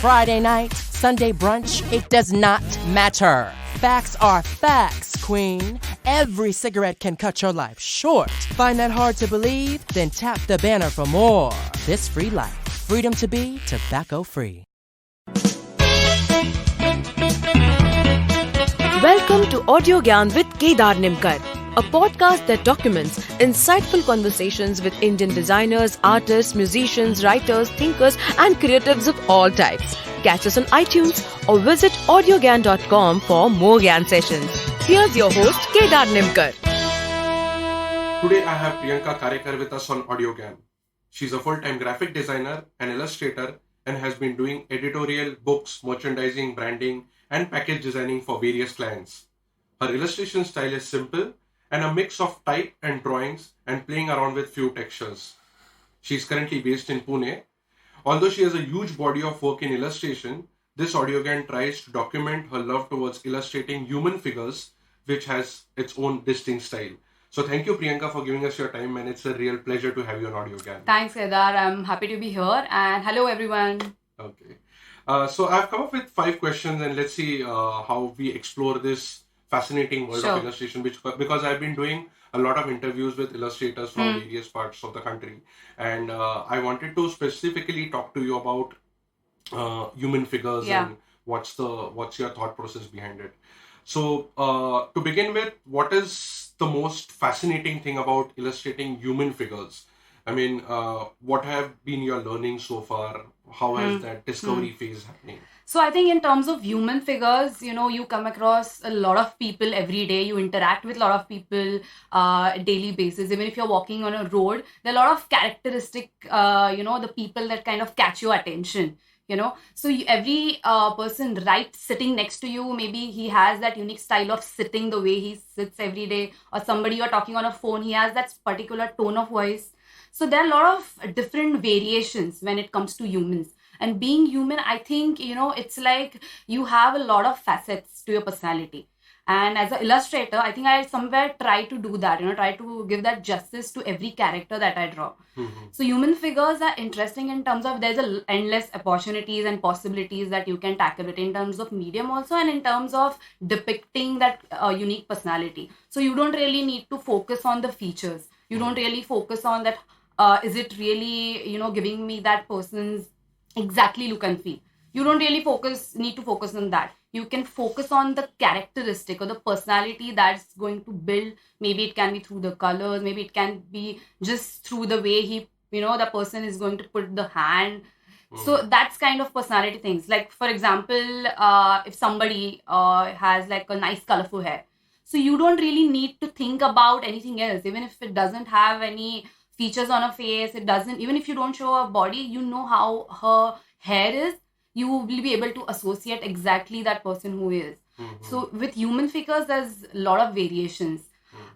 Friday night, Sunday brunch, it does not matter. Facts are facts, queen. Every cigarette can cut your life short. Find that hard to believe? Then tap the banner for more. This free life. Freedom to be tobacco free. Welcome to Audio Gyan with Kedar Nimkar, a podcast that documents insightful conversations with Indian designers, artists, musicians, writers, thinkers, and creatives of all types. Catch us on iTunes or visit audiogyan.com for more Gyan sessions. Here's your host, Kedar Nimkar. Today I have Priyanka Karyekar with us on Audio Gyan. She's a full-time graphic designer and illustrator and has been doing editorial, books, merchandising, branding, and package designing for various clients. Her illustration style is simple and a mix of type and drawings and playing around with few textures. She's currently based in Pune. Although she has a huge body of work in illustration, this audiogram tries to document her love towards illustrating human figures, which has its own distinct style. So thank you, Priyanka, for giving us your time, and it's a real pleasure to have you on Audiogram. Thanks, Kedar. I'm happy to be here, and hello, everyone. Okay. So I've come up with 5 questions, and let's see how we explore this fascinating world of illustration, because I've been doing a lot of interviews with illustrators from various parts of the country, and I wanted to specifically talk to you about human figures and what's your thought process behind it. So to begin with, what is the most fascinating thing about illustrating human figures? I mean, what have been your learnings so far? How has that discovery phase happening? So I think in terms of human figures, you come across a lot of people every day. You interact with a lot of people daily basis. Even if you're walking on a road, there are a lot of characteristic, the people that kind of catch your attention. So every person right sitting next to you, maybe he has that unique style of sitting, the way he sits every day, or somebody you're talking on a phone, he has that particular tone of voice. So there are a lot of different variations when it comes to humans. And being human, I think, it's like you have a lot of facets to your personality. And as an illustrator, I think I somewhere try to do that, try to give that justice to every character that I draw. So human figures are interesting in terms of there's endless opportunities and possibilities that you can tackle it in terms of medium also, and in terms of depicting that unique personality. So you don't really need to focus on the features. You don't really focus on that. Is it really, giving me that person's exactly look and feel? You don't really need to focus on that. You can focus on the characteristic or the personality that's going to build. Maybe it can be through the colors. Maybe it can be just through the way he, the person is going to put the hand. So that's kind of personality things. Like, for example, if somebody has like a nice colorful hair. So you don't really need to think about anything else. Even if it doesn't have any features on her face, even if you don't show her body, how her hair is, you will be able to associate exactly that person who is. So with human figures, there's a lot of variations.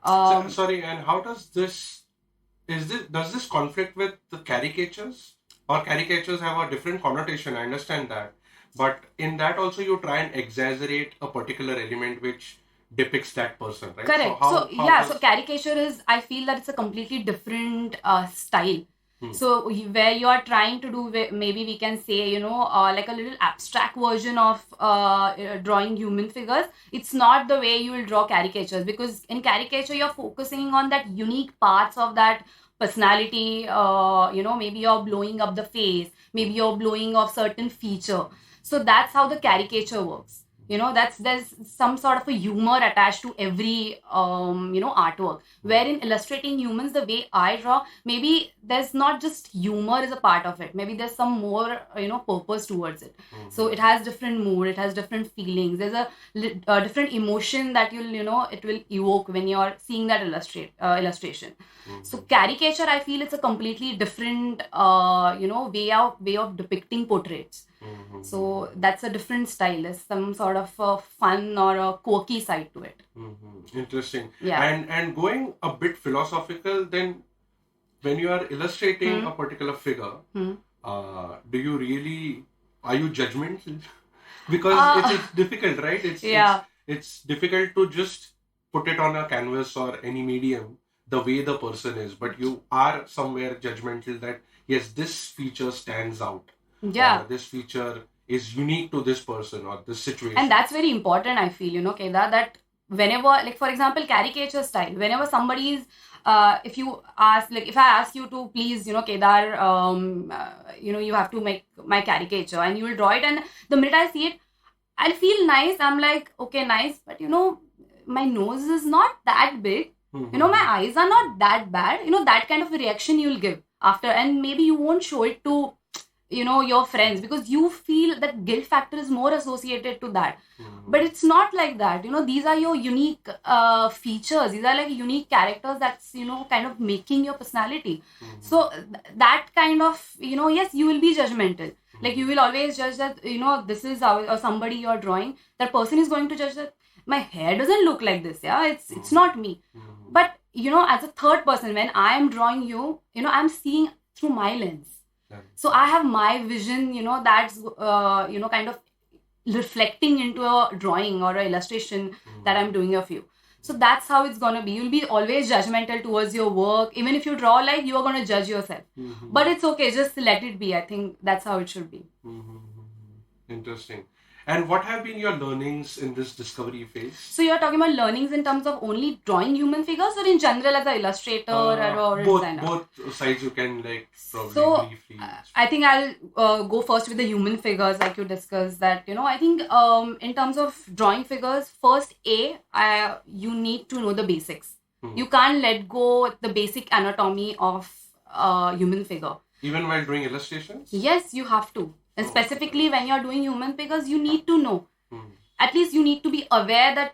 Sorry, and how does does this conflict with the caricatures? Or caricatures have a different connotation, I understand that. But in that also you try and exaggerate a particular element which depicts that person, right? Correct. So caricature is, I feel that it's a completely different style. So where you are trying to do, maybe we can say, like a little abstract version of drawing human figures. It's not the way you will draw caricatures, because in caricature you're focusing on that unique parts of that personality. Maybe you're blowing up the face, maybe you're blowing off certain feature. So that's how the caricature works. There's some sort of a humor attached to every, artwork. Where in illustrating humans, the way I draw, maybe there's not just humor as a part of it. Maybe there's some more, purpose towards it. So it has different mood, it has different feelings. There's a different emotion that it will evoke when you're seeing that illustration. So caricature, I feel it's a completely different, way of depicting portraits. So that's a different style. There's some sort of a fun or a quirky side to it. Interesting. Yeah. And going a bit philosophical, then when you are illustrating a particular figure, are you judgmental? Because it's difficult, right? It's difficult to just put it on a canvas or any medium the way the person is, but you are somewhere judgmental that yes, this feature stands out. Yeah. This feature is unique to this person or this situation. And that's very important, I feel, Kedar, that whenever, like for example, caricature style, whenever somebody is, if you ask, like if I ask you to please, Kedar, you have to make my caricature and you will draw it, and the minute I see it, I'll feel nice. I'm like, okay, nice, but my nose is not that big. My eyes are not that bad. That kind of a reaction you'll give after, and maybe you won't show it to your friends because you feel that guilt factor is more associated to that. But it's not like that. These are your unique features. These are like unique characters that's kind of making your personality. So that kind of yes, you will be judgmental. Like you will always judge that this is how, or somebody you're drawing, that person is going to judge that my hair doesn't look like this. It's not me. But as a third person, when I am drawing you, I'm seeing through my lens. So I have my vision, that's, kind of reflecting into a drawing or an illustration that I'm doing of you. So that's how it's going to be. You'll be always judgmental towards your work. Even if you draw like, you are going to judge yourself. But it's okay. Just let it be. I think that's how it should be. Interesting. And what have been your learnings in this discovery phase? So you're talking about learnings in terms of only drawing human figures, or in general as an illustrator or a designer? Both sides you can probably briefly. I think I'll go first with the human figures, like you discussed that, I think in terms of drawing figures, first you need to know the basics. You can't let go the basic anatomy of human figure. Even while doing illustrations? Yes, you have to. And specifically when you're doing human figures, you need to know. At least you need to be aware that,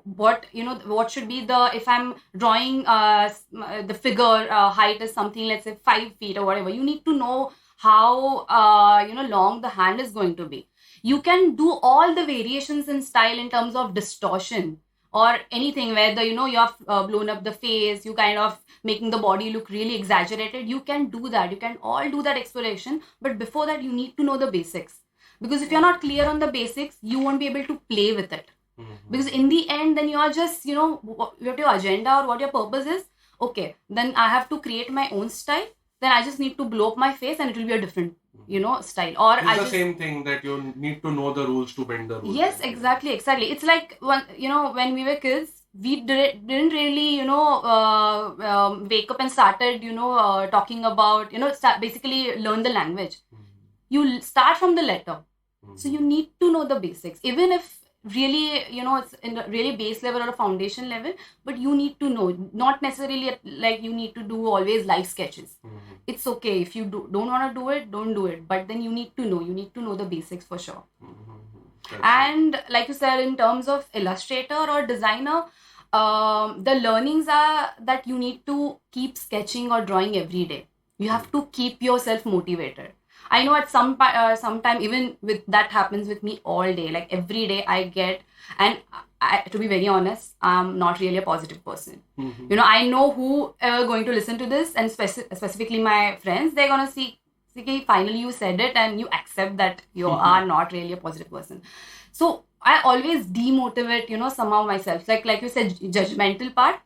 what should be if I'm drawing the figure height is something, let's say 5 feet or whatever, you need to know how, long the hand is going to be. You can do all the variations in style in terms of distortion or anything where you have blown up the face, you kind of making the body look really exaggerated. You can do that. You can all do that exploration. But before that, you need to know the basics. Because if you're not clear on the basics, you won't be able to play with it. Because in the end, then you are just, what your agenda or what your purpose is. Okay, then I have to create my own style. Then I just need to blow up my face and it will be a different, style. Or it's the same thing that you need to know the rules to bend the rules. Yes, exactly. It's like, when we were kids, we didn't really, wake up and started, talking about, basically learn the language. You start from the letter. So you need to know the basics. Even if really, it's in a really base level or a foundation level, but you need to know. Not necessarily like you need to do always live sketches. It's okay. If you don't want to do it, don't do it. But then you need to know. You need to know the basics for sure. And like you said, in terms of illustrator or designer, the learnings are that you need to keep sketching or drawing every day. You have to keep yourself motivated. I know at some time, even with that happens with me all day. Like every day I get, and to be very honest, I'm not really a positive person. I know who are going to listen to this, and specifically my friends, they're going to see, finally you said it and you accept that you are not really a positive person. So I always demotivate, somehow myself. Like you said, judgmental part.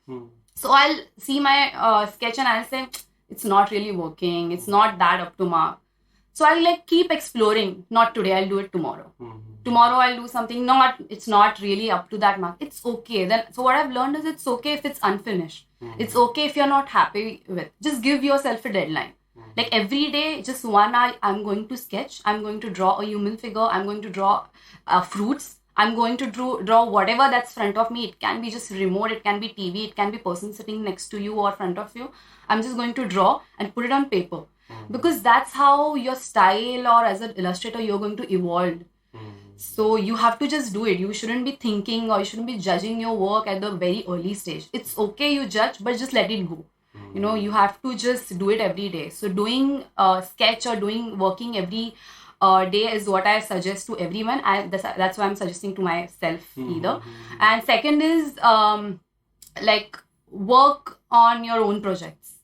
So I'll see my sketch and I'll say, it's not really working. It's not that up to mark. So I'll keep exploring. Not today, I'll do it tomorrow. Tomorrow I'll do something. It's not really up to that mark. It's okay. So what I've learned is it's okay if it's unfinished. It's okay if you're not happy with. Just give yourself a deadline. Like every day, just 1 hour, I'm going to sketch. I'm going to draw a human figure. I'm going to draw fruits. I'm going to draw whatever that's front of me. It can be just remote. It can be TV. It can be person sitting next to you or front of you. I'm just going to draw and put it on paper. Because that's how your style or as an illustrator, you're going to evolve. So you have to just do it. You shouldn't be thinking or you shouldn't be judging your work at the very early stage. It's okay you judge, but just let it go. You have to just do it every day. So doing sketch or working every day is what I suggest to everyone. That's why I'm suggesting to myself either. And second is work on your own projects.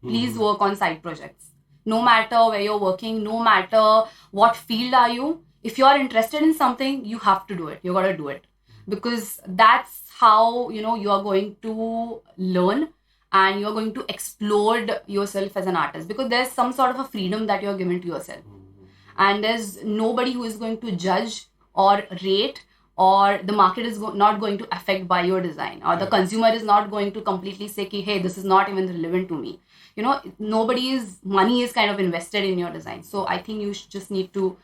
Please work on side projects. No matter where you're working, no matter what field are you, if you're interested in something, you have to do it. You got to do it. Because that's how, you are going to learn and you're going to explode yourself as an artist. Because there's some sort of a freedom that you're given to yourself. and there's nobody who is going to judge or rate, or the market is not going to affect by your design, or the consumer is not going to completely say, hey, this is not even relevant to me. Nobody's money is kind of invested in your design. So I think you just need to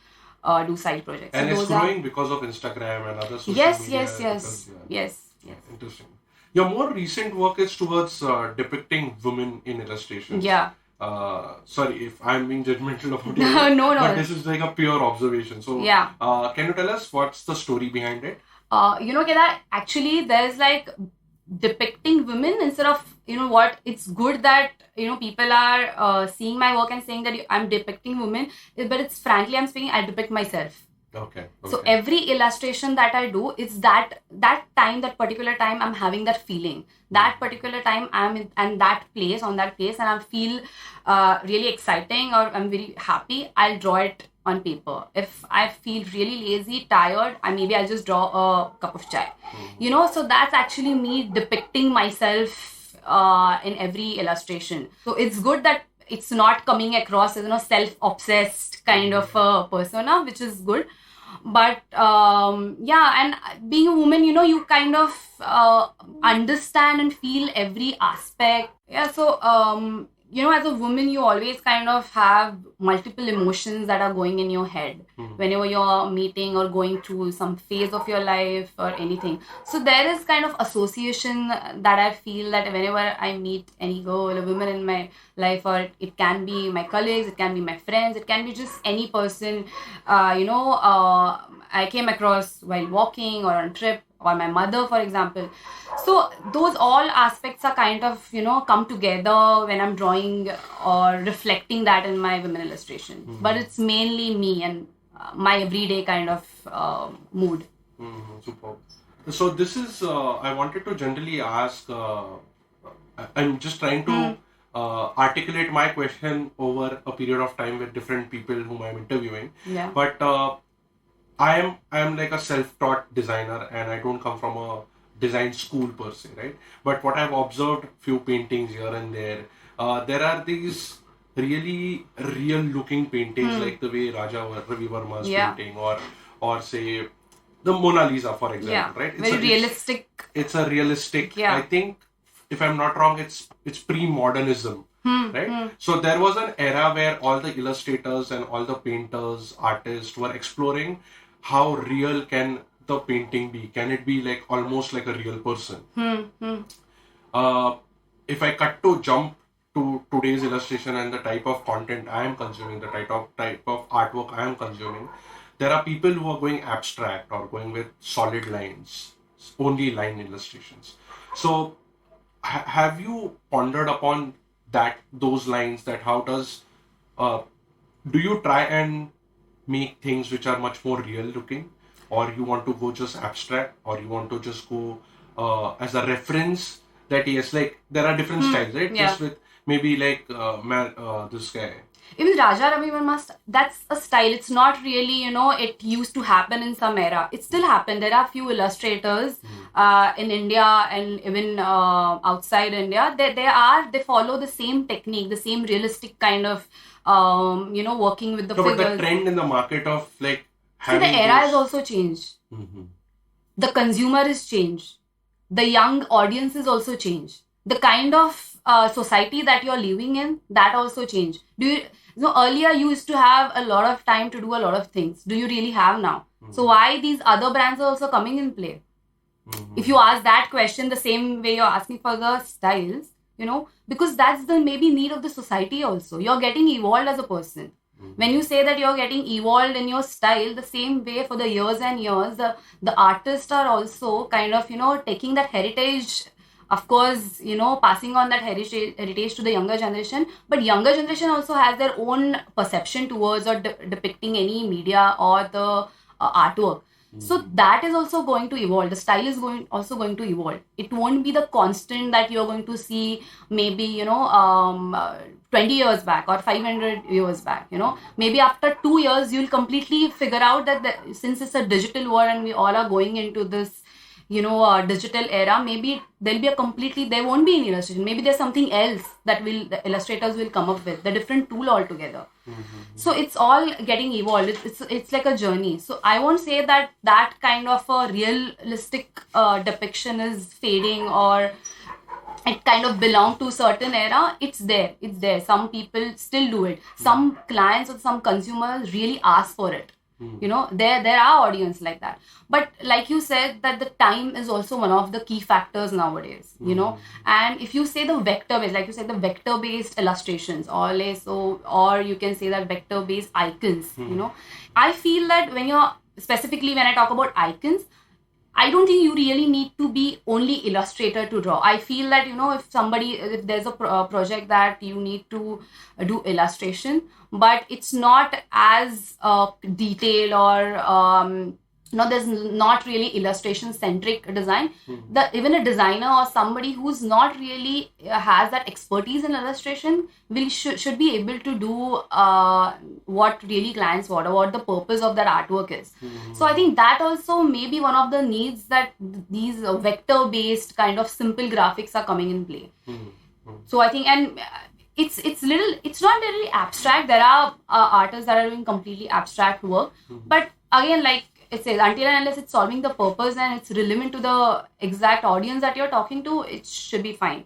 do side projects. And so it's growing because of Instagram and other social yes, media. Yes. Interesting. Your more recent work is towards depicting women in illustrations. Yeah. Sorry if I'm being judgmental about it. No. But this is like a pure observation. So, yeah. Can you tell us what's the story behind it? Kedar, actually there's like depicting women instead of, what, it's good that, people are seeing my work and saying that I'm depicting women, but it's frankly, I'm speaking, I depict myself. Okay. So every illustration that I do, it's that particular time I'm having that feeling. That particular time I'm in and that place, on that place, and I feel really exciting or I'm very happy, I'll draw it on paper. If I feel really lazy, tired, I'll just draw a cup of chai. So that's actually me depicting myself in every illustration. So it's good that it's not coming across as self-obsessed kind of a persona, which is good. But and being a woman, you kind of understand and feel every aspect. So as a woman, you always kind of have multiple emotions that are going in your head whenever you're meeting or going through some phase of your life or anything. So there is kind of association that I feel that whenever I meet any girl or woman in my life, or it can be my colleagues, it can be my friends, it can be just any person, I came across while walking or on trip, or my mother, for example. So those all aspects are kind of, come together when I'm drawing or reflecting that in my women illustration. But it's mainly me and my everyday kind of mood. Superb. So this is, I wanted to generally ask, I'm just trying to articulate my question over a period of time with different people whom I'm interviewing. Yeah. But I am like a self-taught designer, and I don't come from a design school per se, right? But what I've observed, few paintings here and there are these really real-looking paintings, like the way Raja Ravi Verma's painting, or say the Mona Lisa, for example, right? It's very realistic. It's a realistic. I think, if I'm not wrong, it's pre-modernism. Right? So there was an era where all the illustrators and all the painters, artists were exploring how real can the painting be. Can it be like almost like a real person? If I cut to jump to today's illustration and the type of content I am consuming, the type of artwork I am consuming, there are people who are going abstract or going with solid lines, only line illustrations. So have you pondered upon those lines, that how does do you try and make things which are much more real looking, or you want to go just abstract, or you want to just go as a reference that yes, like there are different styles, right? Just with maybe like this guy. Even Raja Ravi Verma, that's a style. It's not really, it used to happen in some era. It still happened. There are few illustrators in India and even outside India. They follow the same technique, the same realistic kind of, working with the figures. But the trend in the market of like having the era has also changed. The consumer is changed. The young audience is also changed. The kind of society that you're living in, that also changed. Earlier you used to have a lot of time to do a lot of things. Do you really have now? So why these other brands are also coming in play? If you ask that question the same way you're asking for the styles, because that's the maybe need of the society also. You're getting evolved as a person. When you say that you're getting evolved in your style, the same way for the years and years, the artists are also kind of, taking that heritage. Of course, passing on that heritage to the younger generation. But younger generation also has their own perception towards or depicting any media or the artwork. So that is also going to evolve. The style is also going to evolve. It won't be the constant that you're going to see maybe, 20 years back or 500 years back. Maybe after 2 years, you'll completely figure out that since it's a digital world and we all are going into this, digital era, maybe there won't be any illustration. Maybe there's something else that the illustrators will come up with, the different tool altogether. So it's all getting evolved. It's like a journey. So I won't say that kind of a realistic depiction is fading or it kind of belonged to a certain era. It's there. Some people still do it. Some clients or some consumers really ask for it. There are audience like that. But like you said, that the time is also one of the key factors nowadays, and if you say the vector-based, like you said, the vector-based illustrations, or you can say that vector-based icons, I feel that specifically when I talk about icons, I don't think you really need to be only illustrator to draw. I feel that, if there's a project that you need to do illustration, but it's not as detailed or, there's not really illustration-centric design. Even a designer or somebody who's not really has that expertise in illustration should be able to do what really clients want or what the purpose of that artwork is. So I think that also may be one of the needs that these vector-based kind of simple graphics are coming in play. So I think, and it's not really abstract. There are artists that are doing completely abstract work, but again, like it says, until and unless it's solving the purpose and it's relevant to the exact audience that you're talking to, it should be fine.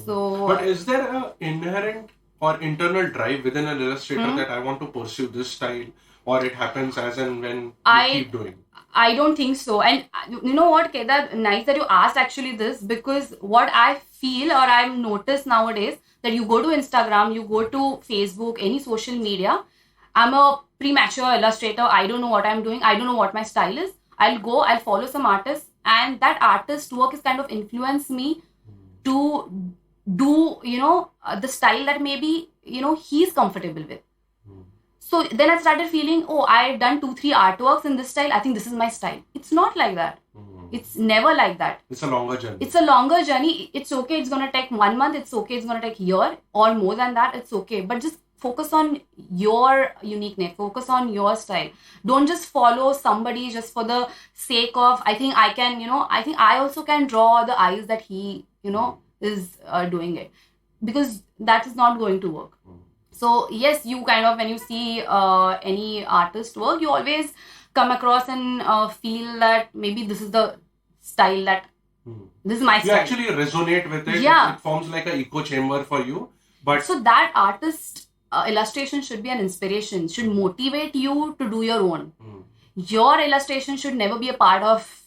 But is there an inherent or internal drive within an illustrator that I want to pursue this style, or it happens as and when you keep doing? I don't think so. And you know what, Kedar, nice that you asked actually this, because what I feel or I've noticed nowadays, that you go to Instagram, you go to Facebook, any social media, I'm a premature illustrator, I don't know what I'm doing, I don't know what my style is. I'll follow some artists, and that artist's work is kind of influenced me to do, the style that maybe, he's comfortable with. So then I started feeling, I've done 2-3 artworks in this style, I think this is my style. It's not like that. It's never like that. It's a longer journey. It's okay, it's going to take 1 month, it's okay, it's going to take a year or more than that, it's okay. But just focus on your uniqueness, focus on your style. Don't just follow somebody just for the sake of, I think I also can draw the eyes that he, is doing it. Because that is not going to work. So yes, you kind of, when you see any artist work, you always come across and feel that maybe this is the style that, this is my style. You actually resonate with it. Yeah. It forms like an echo chamber for you. But so that artist illustration should be an inspiration, should motivate you to do your own. Your illustration should never be a part of,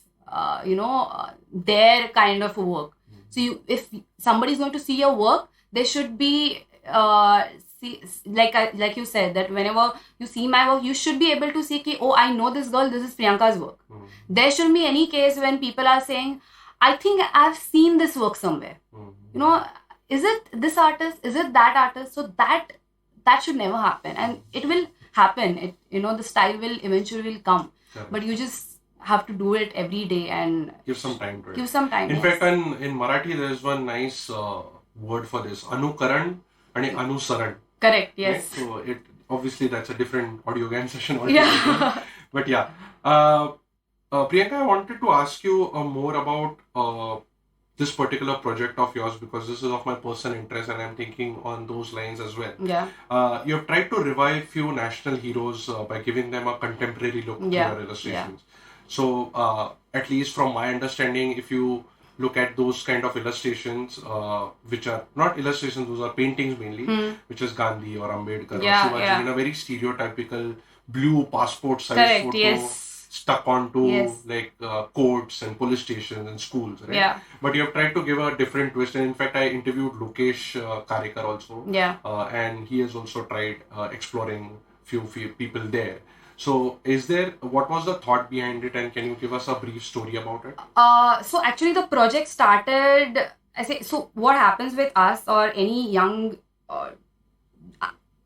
their kind of work. So if somebody is going to see your work, they should be, like you said, that whenever you see my work, you should be able to see, I know this girl, this is Priyanka's work. There shouldn't be any case when people are saying, I think I've seen this work somewhere. Is it this artist? Is it that artist? So that should never happen, and it will happen. The style will eventually come. Correct. But you just have to do it every day and give some time to it. In fact, in Marathi, there is one nice word for this: Anukaran and Anusaran. Correct. Yes. Right? So obviously that's a different audio game session altogether. Yeah. But yeah, Priyanka, I wanted to ask you more about this particular project of yours, because this is of my personal interest and I'm thinking on those lines as well. Yeah. You have tried to revive few national heroes by giving them a contemporary look to your illustrations. Yeah. So at least from my understanding, if you look at those kind of illustrations, which are not illustrations, those are paintings mainly, which is Gandhi or Ambedkar or Shivaji in a very stereotypical blue passport size photo. Stuck onto like courts and police stations and schools, right? Yeah. But you have tried to give a different twist, and in fact, I interviewed Karyekar also. Yeah. And he has also tried exploring few people there. So, what was the thought behind it, and can you give us a brief story about it? So actually, the project started. So what happens with us or any young.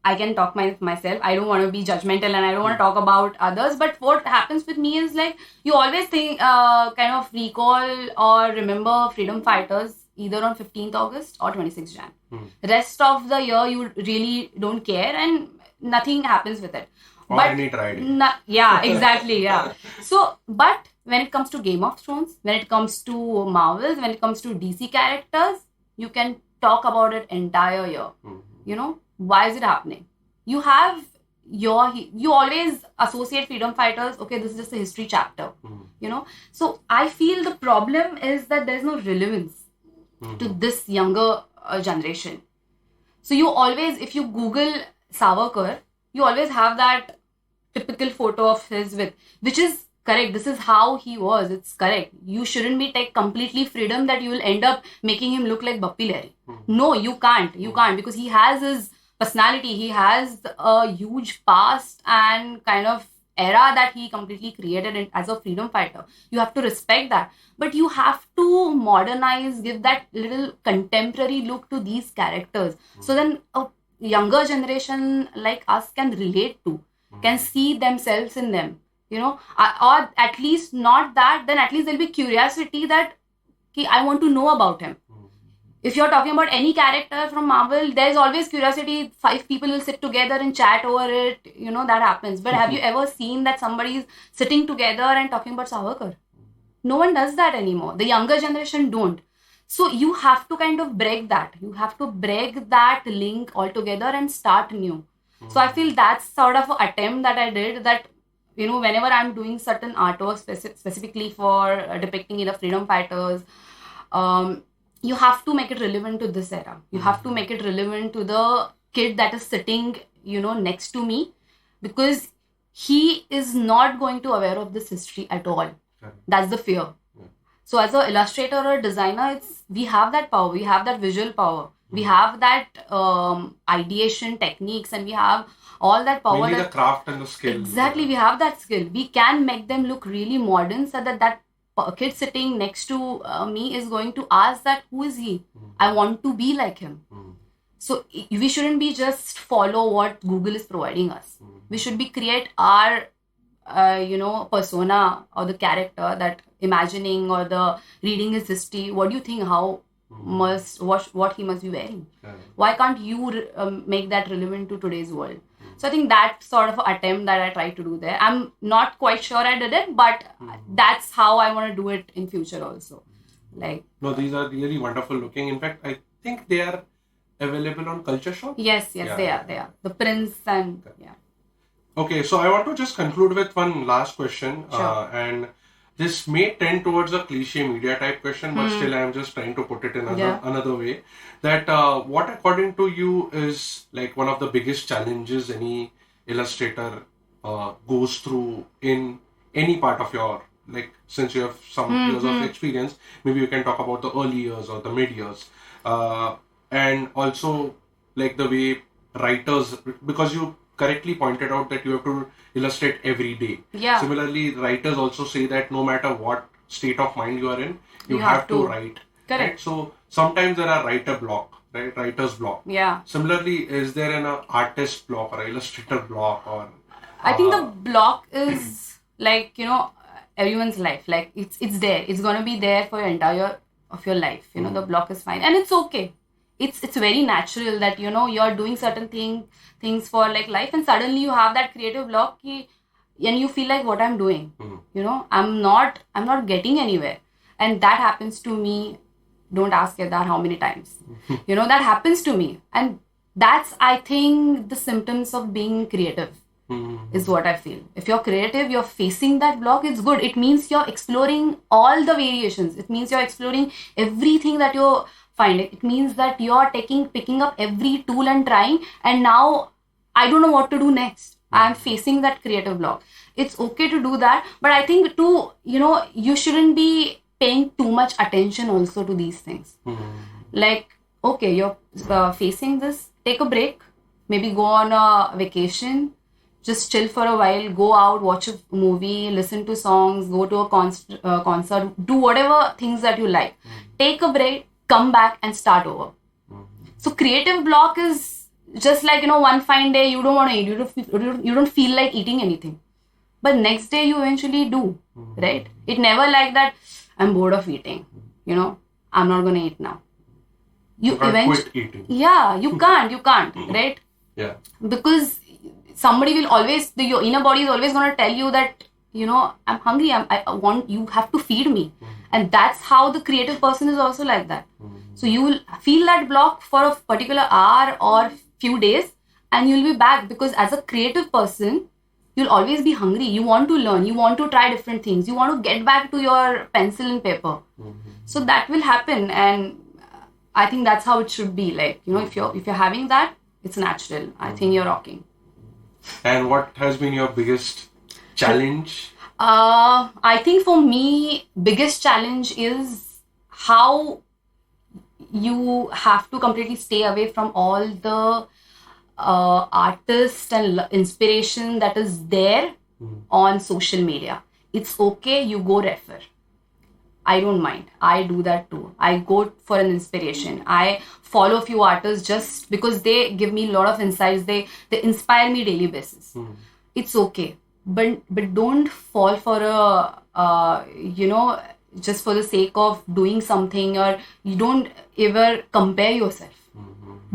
I can talk myself. I don't want to be judgmental and I don't want to talk about others. But what happens with me is like, you always think, kind of recall or remember freedom fighters either on 15th August or 26th Jan. Rest of the year, you really don't care and nothing happens with it. Or any tragedy. Yeah, exactly. Yeah. So, but when it comes to Game of Thrones, when it comes to Marvels, when it comes to DC characters, you can talk about it entire year. You know, why is it happening? You have you always associate freedom fighters. Okay, this is just a history chapter. You know, so I feel the problem is that there's no relevance to this younger generation. So you always, if you Google Savarkar, you always have that typical photo of his with, which is correct. This is how he was. It's correct. You shouldn't be take completely freedom that you will end up making him look like Bappi Lahiri. No, you can't. You can't, because he has his personality. He has a huge past and kind of era that he completely created as a freedom fighter. You have to respect that. But you have to modernize, give that little contemporary look to these characters. So then a younger generation like us can relate to, can see themselves in them, you know, or at least not that, then at least there'll be curiosity that I want to know about him. If you're talking about any character from Marvel, there's always curiosity. 5 people will sit together and chat over it. You know, that happens. But have you ever seen that somebody's sitting together and talking about Savarkar? No one does that anymore. The younger generation don't. So you have to kind of break that. You have to break that link altogether and start new. So I feel that's sort of an attempt that I did, that, you know, whenever I'm doing certain artwork specifically for depicting either freedom fighters, you have to make it relevant to this era. You have to make it relevant to the kid that is sitting, you know, next to me, because he is not going to aware of this history at all. That's the fear. So as an illustrator or a designer, we have that power. We have that visual power. We have that ideation techniques, and we have all that power. Mainly the craft and the skill. Exactly, we have that skill. We can make them look really modern, so that kid sitting next to me is going to ask that, who is he? I want to be like him. So we shouldn't be just follow what Google is providing us. We should be create our persona or the character, that imagining or the reading his history. What do you think? How what he must be wearing? Why can't you make that relevant to today's world? So I think that's sort of an attempt that I tried to do there. I'm not quite sure I did it, but that's how I want to do it in future also. No, these are really wonderful looking. In fact, I think they are available on Culture Shop. Yes, they are. The prints and Okay, so I want to just conclude with one last question. Sure. And this may tend towards a cliche media type question, but still I am just trying to put it in another way. That what according to you is like one of the biggest challenges any illustrator goes through in any part of your, like, since you have some years of experience, maybe you can talk about the early years or the mid years. And also like the way writers, because you correctly pointed out that you have to illustrate every day. Yeah. Similarly, writers also say that no matter what state of mind you are in, you have to write. Correct. Right? So sometimes there are writer block, right? Writer's block. Yeah. Similarly, is there an artist block or illustrator block? Or I think the block is like, you know, everyone's life. Like it's there. It's gonna be there for your entire of your life. You know, the block is fine, and it's okay. It's very natural that, you know, you're doing certain things for like life, and suddenly you have that creative block, and you feel like, what I'm doing, you know, I'm not getting anywhere. And that happens to me. Don't ask Kedar how many times. You know, that happens to me, and that's, I think, the symptoms of being creative. Is what I feel. If you're creative, you're facing that block, it's good. It means you're exploring all the variations. It means you're exploring everything that you're finding. It means that you're picking up every tool and trying, and now I don't know what to do next. I'm facing that creative block. It's okay to do that, but I think too, you know, you shouldn't be paying too much attention also to these things. Like, okay, you're facing this, take a break, maybe go on a vacation, just chill for a while, go out, watch a movie, listen to songs, go to a concert, do whatever things that you like. Take a break, come back and start over. So creative block is just like, you know, one fine day you don't want to eat, you don't feel like eating anything, but next day you eventually do, right? It never like that, I'm bored of eating, you know, I'm not going to eat now. You can't quit eating. Yeah, you can't, right? Yeah. Because somebody will always, your inner body is always going to tell you that, I'm hungry, I want, you have to feed me. And that's how the creative person is also like that. So you will feel that block for a particular hour or few days, and you'll be back, because as a creative person, you'll always be hungry. You want to learn, you want to try different things, you want to get back to your pencil and paper. So that will happen, and I think that's how it should be. Like, if you're having that, it's natural. I think you're rocking. And what has been your biggest challenge? I think for me, biggest challenge is how you have to completely stay away from all the artist and inspiration that is there on social media. It's okay, you go refer. I don't mind. I do that too. I go for an inspiration. I follow a few artists just because they give me a lot of insights. They inspire me daily basis. It's okay. But don't fall for a, just for the sake of doing something, or you don't ever compare yourself.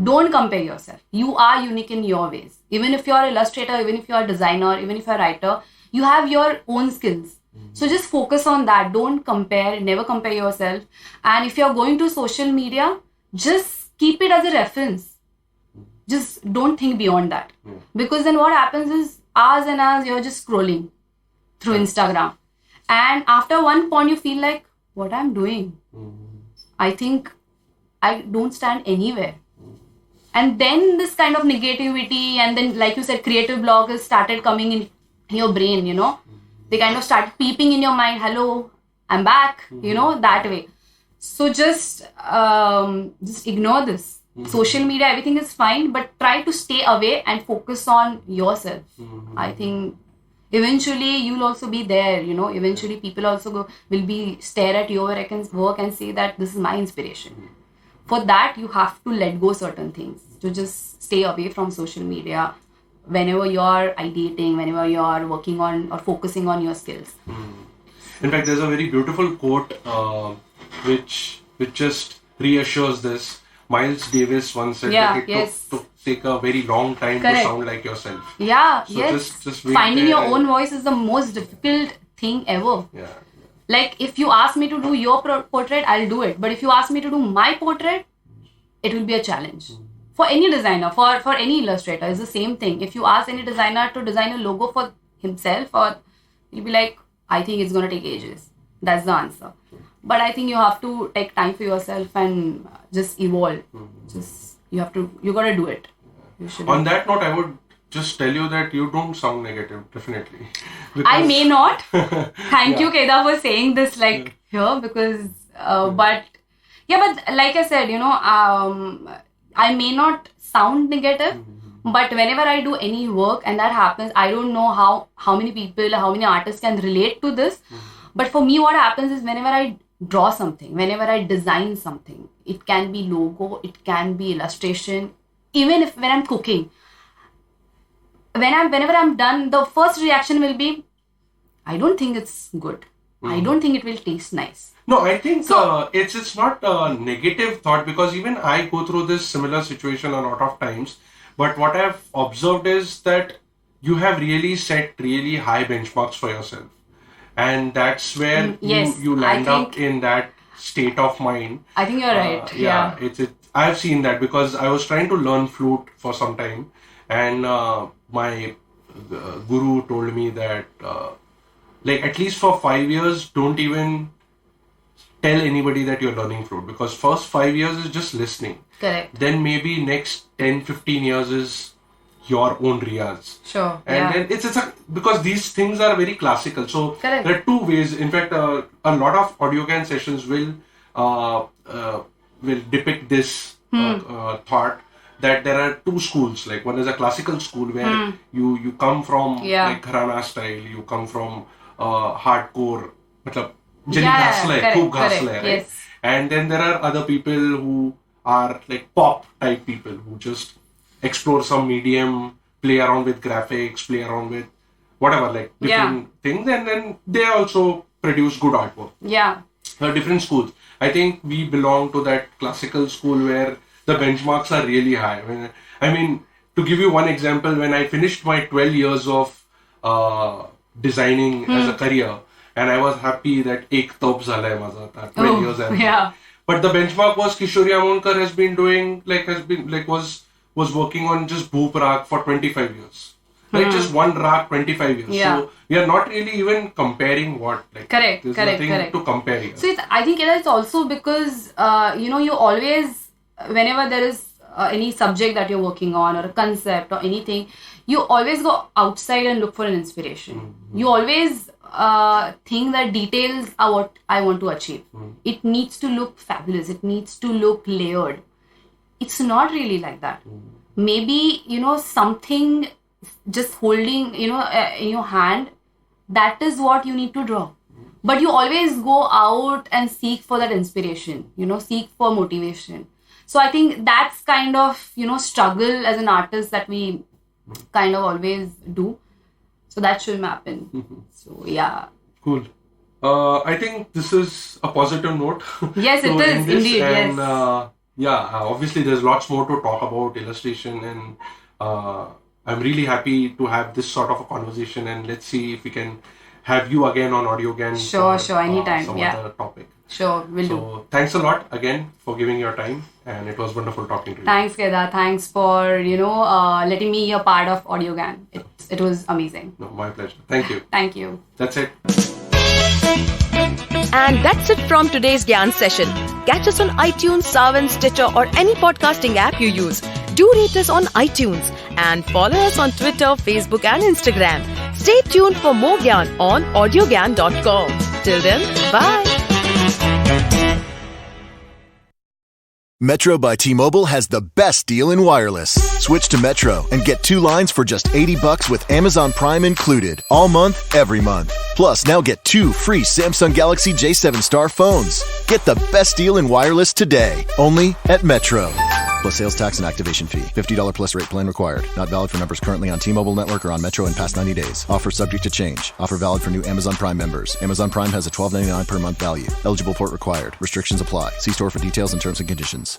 Don't compare yourself. You are unique in your ways. Even if you're an illustrator, even if you're a designer, even if you're a writer, you have your own skills. So just focus on that. Don't compare. Never compare yourself. And if you're going to social media, just keep it as a reference. Just don't think beyond that. Because then what happens is, hours and hours you're just scrolling through Instagram. And after one point you feel like, what I'm doing? I think I don't stand anywhere. And then this kind of negativity, and then like you said, creative blockers started coming in your brain, They kind of start peeping in your mind, hello, I'm back, that way. So just ignore this. Social media, everything is fine, but try to stay away and focus on yourself. I think eventually you'll also be there, Eventually people also will be stare at your work and say that this is my inspiration. For that, you have to let go certain things. To just stay away from social media whenever you're ideating, whenever you're working on or focusing on your skills. In fact, there's a very beautiful quote which just reassures this. Miles Davis once said that it took take a very long time to sound like yourself. Yeah, so just finding your own voice is the most difficult thing ever. Like, if you ask me to do your portrait, I'll do it. But if you ask me to do my portrait, it will be a challenge. For any designer, for any illustrator, it's the same thing. If you ask any designer to design a logo for himself, or he'll be like, I think it's going to take ages. That's the answer. But I think you have to take time for yourself and just evolve. You got to do it. On that note, I would just tell you that you don't sound negative, definitely. I may not. Thank you, Kedar, for saying this here, because but like I said, I may not sound negative, but whenever I do any work and that happens, I don't know how many people, how many artists can relate to this. But for me, what happens is, whenever I draw something, whenever I design something, it can be logo, it can be illustration, even when I'm cooking. Whenever I'm done, the first reaction will be, I don't think it's good. I don't think it will taste nice. No, I think it's not a negative thought, because even I go through this similar situation a lot of times. But what I've observed is that you have really set really high benchmarks for yourself. And that's where you land up in that state of mind. I think you're right. Yeah. I've seen that, because I was trying to learn flute for some time. And my guru told me that at least for 5 years, don't even tell anybody that you're learning flute, because first 5 years is just listening. Correct. Then maybe next 10-15 years is your own riyaz. Sure. And then it's because these things are very classical. So Correct. There are two ways. In fact, a lot of audiogan sessions will depict this thought, that there are two schools. Like, one is a classical school where you come from like gharana style, you come from hardcore, right? Yes. And then there are other people who are like pop type people who just explore some medium, play around with graphics, play around with whatever, like different things, and then they also produce good artwork. Yeah. There are different schools. I think we belong to that classical school where the benchmarks are really high. I mean, to give you one example, when I finished my 12 years of designing as a career, and I was happy that ek top zalai maza tha, 12 years. Yeah. But the benchmark was Kishori Amonkar has been doing, was working on just Bhoop Raag for 25 years. Like just one raag, 25 years. Yeah. So we are not really even comparing what. Like, Correct. There's nothing to compare here. So I think it's also because, you always, whenever there is any subject that you're working on or a concept or anything, you always go outside and look for an inspiration. You always think that details are what I want to achieve. It needs to look fabulous. It needs to look layered. It's not really like that. Maybe, something just holding, in your hand, that is what you need to draw. But you always go out and seek for that inspiration, seek for motivation. So I think that's kind of, struggle as an artist that we kind of always do. So that shouldn't happen. So yeah. Cool. I think this is a positive note. Yes, it is indeed. And, yes. Obviously there's lots more to talk about illustration, and I'm really happy to have this sort of a conversation, and let's see if we can have you again on AudioGAN. Sure, anytime. Some yeah. other topic. Sure, will do. So thanks a lot again for giving your time, and it was wonderful talking to you. Thanks, Kedar. Thanks for, letting me be a part of AudioGAN. It was amazing. No, my pleasure. Thank you. Thank you. That's it. And that's it from today's Gyan session. Catch us on iTunes, Saavn, Stitcher or any podcasting app you use. Do rate us on iTunes and follow us on Twitter, Facebook and Instagram. Stay tuned for more Gyan on audiogyan.com. Till then, bye. Metro by T-Mobile has the best deal in wireless. Switch to Metro and get 2 lines for just $80 with Amazon Prime included. All month, every month. Plus, now get 2 free Samsung Galaxy J7 Star phones. Get the best deal in wireless today. Only at Metro. Plus sales tax and activation fee. $50 plus rate plan required. Not valid for numbers currently on T-Mobile network or on Metro in past 90 days. Offer subject to change. Offer valid for new Amazon Prime members. Amazon Prime has a $12.99 per month value. Eligible port required. Restrictions apply. See store for details and terms and conditions.